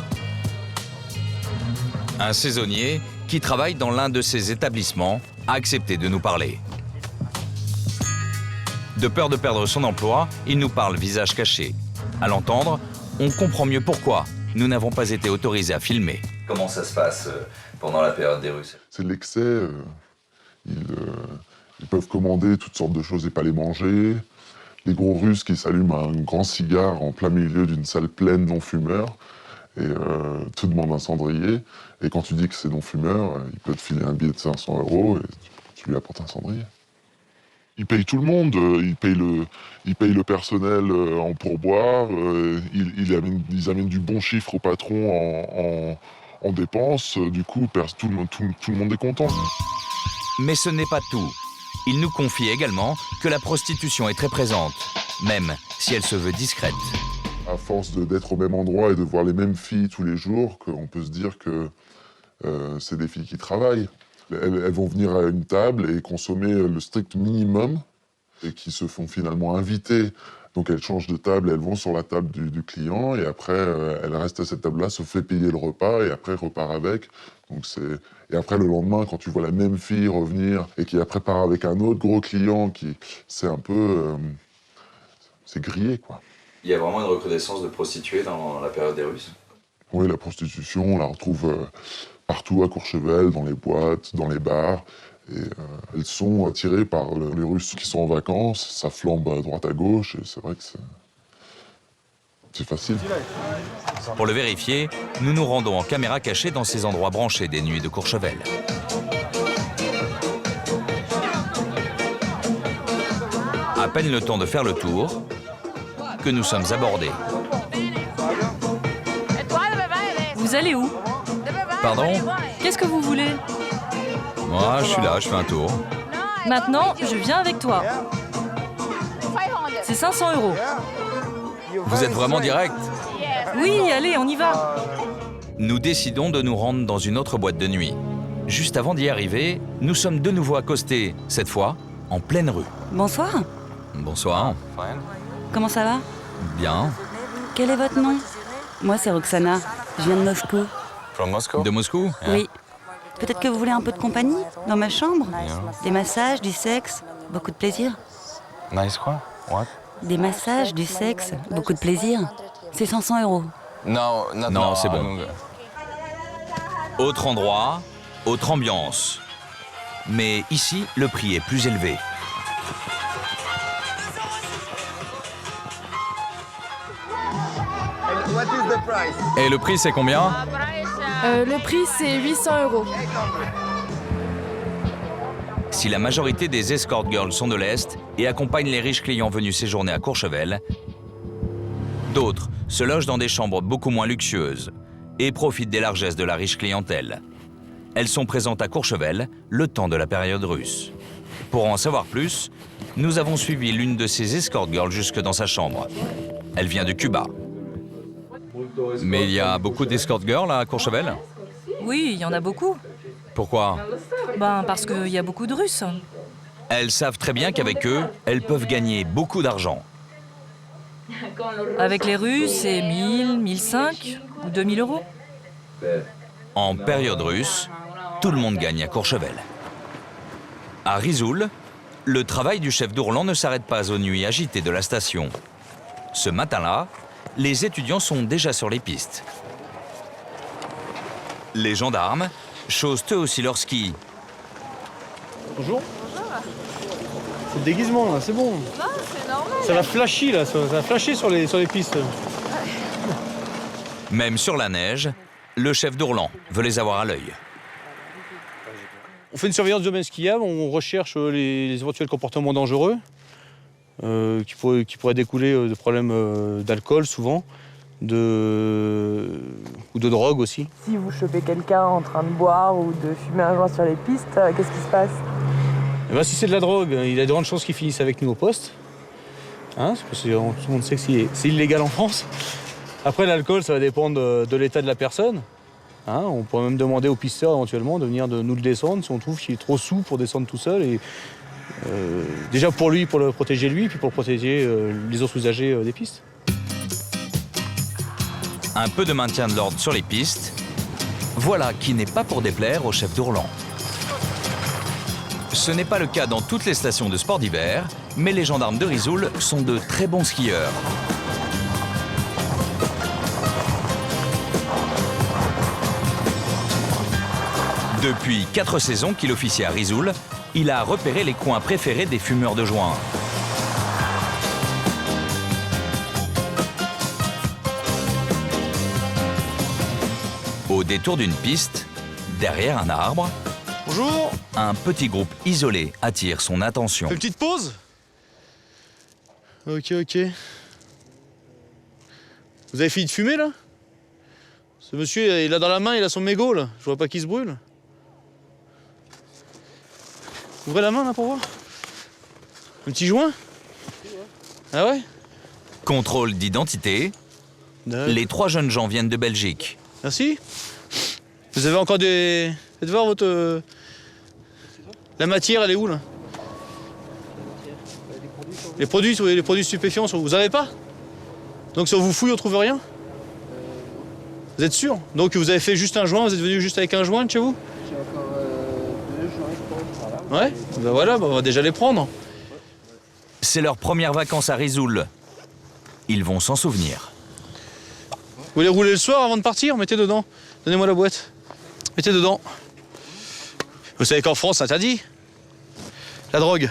Un saisonnier qui travaille dans l'un de ces établissements a accepté de nous parler. De peur de perdre son emploi, il nous parle visage caché. À l'entendre, on comprend mieux pourquoi nous n'avons pas été autorisés à filmer. Comment ça se passe pendant la période des Russes? C'est de l'excès. Ils peuvent commander toutes sortes de choses et pas les manger. Les gros Russes qui s'allument un grand cigare en plein milieu d'une salle pleine non-fumeurs et te demandent un cendrier. Et quand tu dis que c'est non-fumeur, il peut te filer un billet de 500 € et tu lui apportes un cendrier. Ils payent tout le monde, ils payent le personnel en pourboire, ils amènent du bon chiffre au patron en dépenses, du coup tout le monde est content. Mais ce n'est pas tout. Il nous confie également que la prostitution est très présente, même si elle se veut discrète. À force d'être au même endroit et de voir les mêmes filles tous les jours, on peut se dire que c'est des filles qui travaillent. Elles vont venir à une table et consommer le strict minimum et qui se font finalement inviter. Donc elles changent de table, elles vont sur la table du client et après elles restent à cette table-là, se fait payer le repas et après repart avec. Donc et après le lendemain, quand tu vois la même fille revenir et qui après part avec un autre gros client, c'est un peu... c'est grillé, quoi. Il y a vraiment une recrudescence de prostituées dans la période des Russes? Oui, la prostitution, on la retrouve partout à Courchevel, dans les boîtes, dans les bars. Et elles sont attirées par les Russes qui sont en vacances, ça flambe à droite à gauche, et c'est vrai que c'est facile. Pour le vérifier, nous nous rendons en caméra cachée dans ces endroits branchés des nuits de Courchevel. À peine le temps de faire le tour, que nous sommes abordés. Vous allez où? Pardon? Qu'est-ce que vous voulez? Moi, je suis là, je fais un tour. Maintenant, je viens avec toi. C'est 500 €. Vous êtes vraiment direct? Oui, allez, on y va. Nous décidons de nous rendre dans une autre boîte de nuit. Juste avant d'y arriver, nous sommes de nouveau accostés, cette fois en pleine rue. Bonsoir. Bonsoir. Comment ça va? Bien. Quel est votre nom? Moi, c'est Roxana. Je viens de Moscou. De Moscou? Oui. Peut-être que vous voulez un peu de compagnie dans ma chambre? Des massages, du sexe, beaucoup de plaisir. Nice quoi? What? Des massages, du sexe, beaucoup de plaisir. C'est 500 €. Non, c'est bon. Autre endroit, autre ambiance. Mais ici, le prix est plus élevé. Et le prix, c'est combien? Le prix, c'est 800 €. Si la majorité des escort girls sont de l'Est et accompagnent les riches clients venus séjourner à Courchevel, d'autres se logent dans des chambres beaucoup moins luxueuses et profitent des largesses de la riche clientèle. Elles sont présentes à Courchevel le temps de la période russe. Pour en savoir plus, nous avons suivi l'une de ces escort girls jusque dans sa chambre. Elle vient de Cuba. Mais il y a beaucoup d'escort girls à Courchevel? Oui, il y en a beaucoup. Pourquoi? Parce qu'il y a beaucoup de Russes. Elles savent très bien qu'avec eux, elles peuvent gagner beaucoup d'argent. Avec les Russes, c'est 1000, 1005 ou 2000 €. En période russe, tout le monde gagne à Courchevel. À Rizoul, Le travail du chef d'Ourlan ne s'arrête pas aux nuits agitées de la station. Ce matin-là, les étudiants sont déjà sur les pistes. Les gendarmes chaussent eux aussi leurs skis. Bonjour. C'est le déguisement là, c'est bon. Non, c'est normal. Ça va flasher là, ça va flasher sur les pistes. Même sur la neige, le chef d'Ourlan veut les avoir à l'œil. On fait une surveillance du domaine skiable, on recherche les éventuels comportements dangereux qui pourraient découler de problèmes d'alcool souvent, ou de drogue aussi. Si vous chopez quelqu'un en train de boire ou de fumer un joint sur les pistes, qu'est-ce qui se passe? Et ben, si c'est de la drogue, il a de grandes chances qu'il finisse avec nous au poste. Hein, parce que tout le monde sait que c'est illégal en France. Après, l'alcool, ça va dépendre de l'état de la personne. Hein, on pourrait même demander au pisteur éventuellement de venir nous le descendre si on trouve qu'il est trop saoul pour descendre tout seul. Et, déjà pour lui, pour le protéger lui, puis pour protéger les autres usagers des pistes. Un peu de maintien de l'ordre sur les pistes, voilà qui n'est pas pour déplaire au chef d'Ourlan. Ce n'est pas le cas dans toutes les stations de sport d'hiver, mais les gendarmes de Risoul sont de très bons skieurs. Depuis 4 saisons qu'il officie à Risoul, il a repéré les coins préférés des fumeurs de joint. Au détour d'une piste, derrière un arbre, bonjour, un petit groupe isolé attire son attention. Une petite pause. Ok. Vous avez fini de fumer là? Ce monsieur, il a dans la main, il a son mégot là. Je vois pas qu'il se brûle. Ouvrez la main là pour voir. Un petit joint? Ah ouais? Contrôle d'identité. Les 3 jeunes gens viennent de Belgique. Merci. Vous avez encore des... Faites voir votre... La matière, elle est où là? Les produits stupéfiants, vous avez pas? Donc si on vous fouille, on trouve rien? Vous êtes sûr? Donc vous avez fait juste un joint, vous êtes venu juste avec un joint de chez vous? J'ai encore 2 joints, je crois. Ouais, ben voilà, on va déjà les prendre. C'est leur première vacances à Risoul. Ils vont s'en souvenir. Vous voulez rouler le soir avant de partir? Mettez dedans. Donnez-moi la boîte. Mettez dedans. Vous savez qu'en France, c'est interdit. La drogue.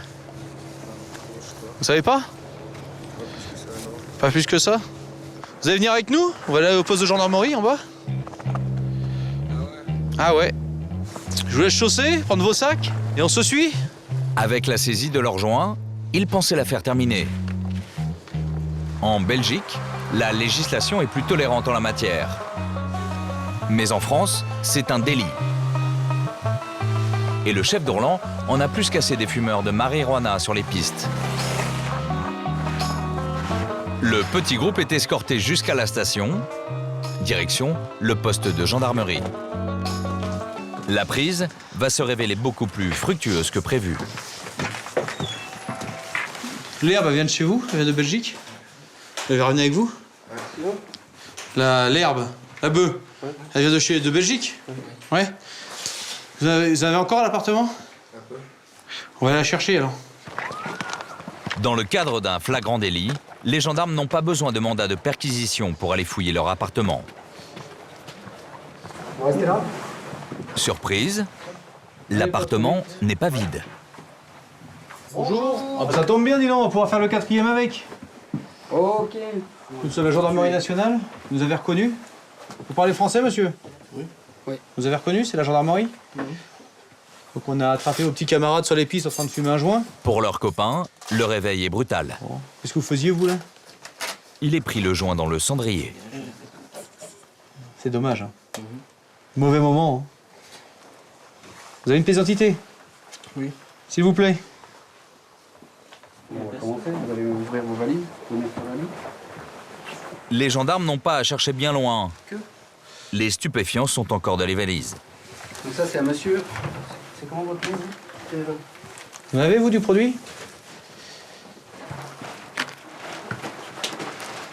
Vous savez pas? Pas plus que ça? Vous allez venir avec nous? On va aller au poste de gendarmerie en bas. Ah ouais. Je vous laisse chausser, prendre vos sacs, et on se suit. Avec la saisie de leur joint, ils pensaient l'affaire terminée. En Belgique, la législation est plus tolérante en la matière. Mais en France, c'est un délit. Et le chef d'Ourlan en a plus qu'assez des fumeurs de marijuana sur les pistes. Le petit groupe est escorté jusqu'à la station. Direction, le poste de gendarmerie. La prise va se révéler beaucoup plus fructueuse que prévu. L'herbe, elle vient de chez vous? Elle vient de Belgique? Elle va revenir avec vous? L'herbe, la bœuf, elle vient de Belgique? Ouais. Vous avez encore l'appartement? On va la chercher alors. Dans le cadre d'un flagrant délit, les gendarmes n'ont pas besoin de mandat de perquisition pour aller fouiller leur appartement. Vous restez là? Surprise, l'appartement n'est pas vide. Bonjour. Ah bah ça tombe bien, dis donc, on va pouvoir faire le 4e avec. Ok. Nous sommes la gendarmerie nationale, vous nous avez reconnu? Vous parlez français, monsieur? Oui. Vous avez reconnu, c'est la gendarmerie? Oui. Donc on a attrapé vos petits camarades sur les pistes en train de fumer un joint. Pour leurs copains, le réveil est brutal. Bon. Qu'est-ce que vous faisiez, vous, là? Il est pris le joint dans le cendrier. C'est dommage, hein. Mauvais moment, hein. Vous avez une pièce d'identité? Oui. S'il vous plaît. On va commencer, vous allez ouvrir vos valises, vous mettre vos valises. Les gendarmes n'ont pas à chercher bien loin. Les stupéfiants sont encore dans les valises. Donc ça, c'est un monsieur. C'est comment votre nom? Vous en avez, vous, du produit?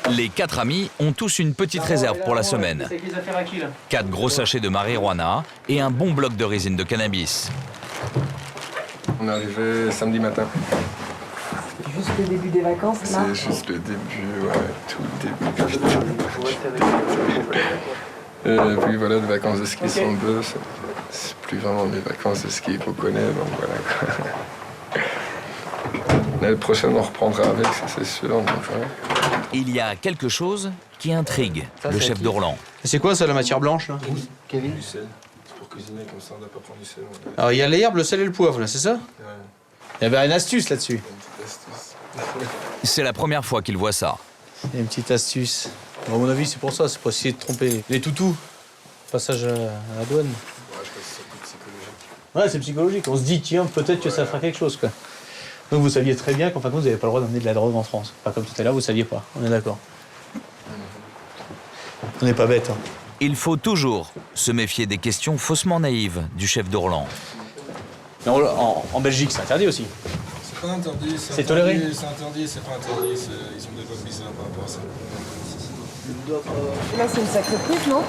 Les 4 amis ont tous une petite réserve pour la semaine. C'est les affaires à qui, là? 4 gros sachets de marijuana et un bon bloc de résine de cannabis. On est arrivé samedi matin. Juste le début des vacances, là? C'est juste le début, ouais, tout le début. Et puis voilà, les vacances de ski sont deux. C'est plus vraiment des vacances de ski qu'on connaît, donc voilà. L'année prochaine, on reprendra avec, ça c'est sûr. Donc, ouais. Il y a quelque chose qui intrigue le chef d'Orlan. C'est quoi ça, la matière blanche là? Du sel. C'est pour cuisiner comme ça, on n'a pas prendre du sel. Alors il y a l'herbe, le sel et le poivre là, c'est ça? Ouais. Il y avait une astuce là-dessus. C'est la première fois qu'il voit ça. Il y a une petite astuce. Bon, à mon avis, c'est pour ça, c'est pour essayer de tromper les toutous. Passage à la douane. Ouais, je pense que c'est un peu psychologique. Ouais, c'est psychologique. On se dit, tiens, peut-être que ça fera quelque chose, quoi. Donc vous saviez très bien qu'en fin de compte, vous n'avez pas le droit d'emmener de la drogue en France. Pas comme tout à l'heure, vous ne saviez pas. On est d'accord. On n'est pas bête. Hein. Il faut toujours se méfier des questions faussement naïves du chef d'Orlan. En Belgique, c'est interdit aussi. C'est pas interdit, c'est toléré. C'est interdit, c'est pas interdit. Ils ont des lois bizarres par rapport à ça. Là, c'est une sacrée prise, non?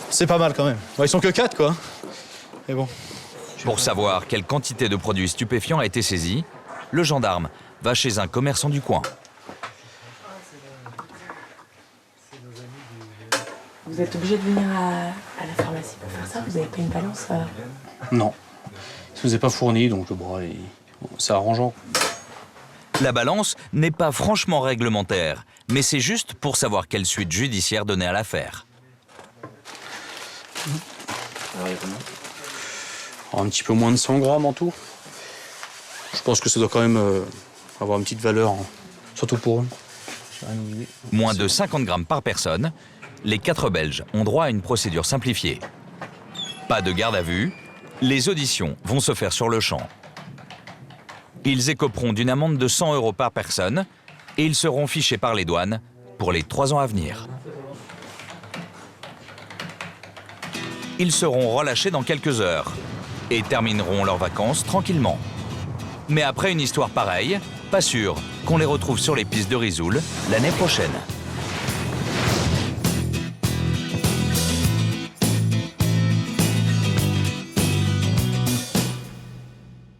C'est pas mal quand même. Bon, ils sont que 4, quoi. Mais bon. Pour savoir quelle quantité de produits stupéfiants a été saisie, le gendarme va chez un commerçant du coin. Vous êtes obligé de venir à la pharmacie pour faire ça? Vous n'avez pas une balance? Non. Ça ne nous est pas fourni, donc bon, c'est arrangeant. La balance n'est pas franchement réglementaire, mais c'est juste pour savoir quelle suite judiciaire donner à l'affaire. Un petit peu moins de 100 grammes en tout. Je pense que ça doit quand même avoir une petite valeur, hein, surtout pour eux. Moins de 50 grammes par personne, les 4 Belges ont droit à une procédure simplifiée. Pas de garde à vue, les auditions vont se faire sur le champ. Ils écoperont d'une amende de 100 € par personne et ils seront fichés par les douanes pour les 3 ans à venir. Ils seront relâchés dans quelques heures et termineront leurs vacances tranquillement. Mais après une histoire pareille, pas sûr qu'on les retrouve sur les pistes de Risoul l'année prochaine.